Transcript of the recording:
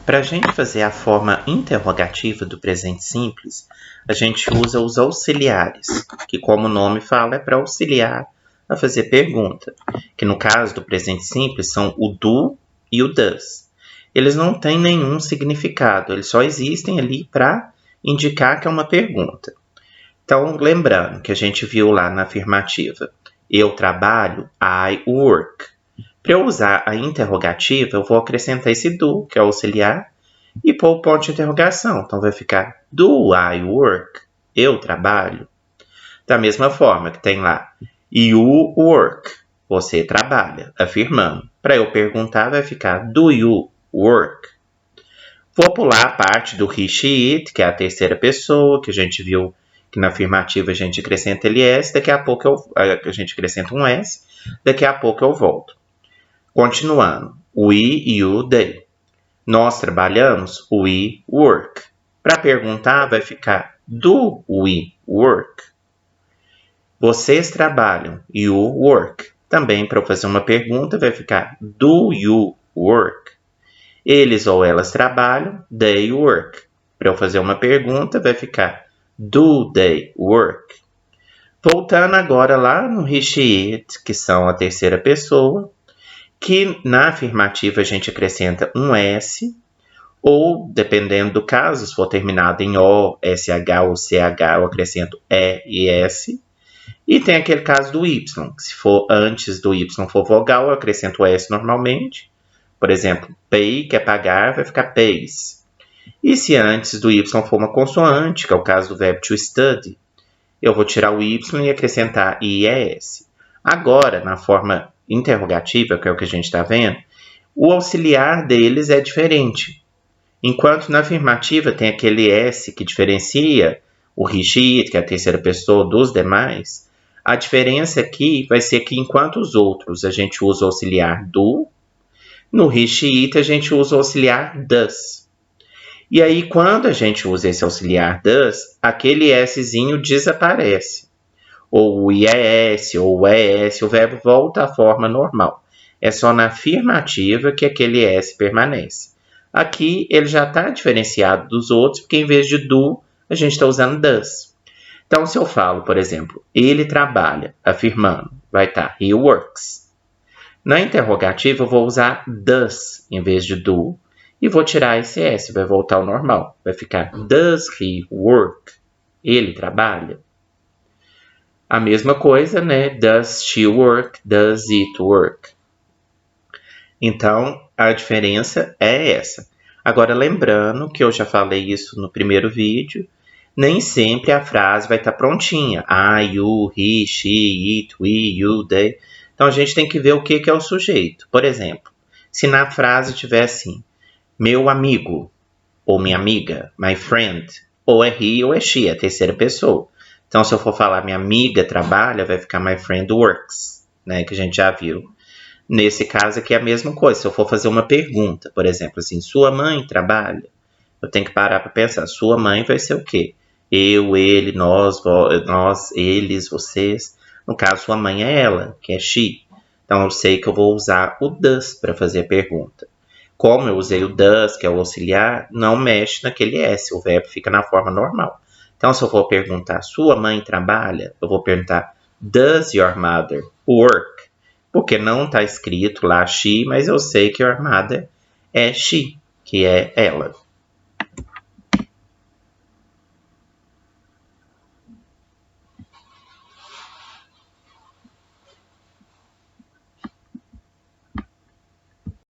Para a gente fazer a forma interrogativa do presente simples, a gente usa os auxiliares, que como o nome fala, é para auxiliar a fazer pergunta, que no caso do presente simples são o do e o does. Eles não têm nenhum significado, eles só existem ali para indicar que é uma pergunta. Então, lembrando que a gente viu lá na afirmativa, eu trabalho, I work. Para eu usar a interrogativa, eu vou acrescentar esse do, que é auxiliar, e pôr o ponto de interrogação. Então, vai ficar do I work? Eu trabalho? Da mesma forma que tem lá, you work? Você trabalha, afirmando. Para eu perguntar, vai ficar do you work? Vou pular a parte do he, she, it, que é a terceira pessoa, que a gente viu que na afirmativa a gente acrescenta ls, daqui a pouco a gente acrescenta um s, daqui a pouco eu volto. Continuando, we, you, they. Nós trabalhamos, we work. Para perguntar, vai ficar do we work? Vocês trabalham, you work. Também para fazer uma pergunta, vai ficar do you work? Eles ou elas trabalham, they work. Para eu fazer uma pergunta, vai ficar do they work? Voltando agora lá no he, she, it, que são a terceira pessoa, que na afirmativa a gente acrescenta um S, ou, dependendo do caso, se for terminado em O, SH ou CH, eu acrescento E e S. E tem aquele caso do Y, que se for antes do Y for vogal, eu acrescento o S normalmente. Por exemplo, pay, que é pagar, vai ficar pays. E se antes do Y for uma consoante, que é o caso do verbo to study, eu vou tirar o Y e acrescentar IES. Agora, na forma interrogativa, que é o que a gente está vendo, o auxiliar deles é diferente. Enquanto na afirmativa tem aquele S que diferencia o he, she, it, que é a terceira pessoa, dos demais, a diferença aqui vai ser que enquanto os outros a gente usa o auxiliar do, no he, she, it a gente usa o auxiliar does. E aí, quando a gente usa esse auxiliar does, aquele Szinho desaparece. Ou o IES, ou o ES, o verbo volta à forma normal. É só na afirmativa que aquele S permanece. Aqui, ele já está diferenciado dos outros, porque em vez de do, a gente está usando does. Então, se eu falo, por exemplo, ele trabalha, afirmando, vai estar he works. Na interrogativa, eu vou usar does em vez de do, e vou tirar esse S, vai voltar ao normal. Vai ficar does he work? Ele trabalha? A mesma coisa, né? Does she work? Does it work? Então, a diferença é essa. Agora, lembrando que eu já falei isso no primeiro vídeo, nem sempre a frase vai estar prontinha. I, you, he, she, it, we, you, they. Então, a gente tem que ver o que é o sujeito. Por exemplo, se na frase tiver assim, meu amigo, ou minha amiga, my friend, ou é he ou é she, a terceira pessoa. Então, se eu for falar minha amiga trabalha, vai ficar my friend works, né, que a gente já viu. Nesse caso aqui é a mesma coisa. Se eu for fazer uma pergunta, por exemplo, assim, sua mãe trabalha? Eu tenho que parar para pensar, sua mãe vai ser o quê? Eu, ele, nós, eles, vocês. No caso, sua mãe é ela, que é she. Então, eu sei que eu vou usar o does para fazer a pergunta. Como eu usei o does, que é o auxiliar, não mexe naquele S, o verbo fica na forma normal. Então, se eu for perguntar, sua mãe trabalha? Eu vou perguntar, does your mother work? Porque não está escrito lá she, mas eu sei que your mother é she, que é ela.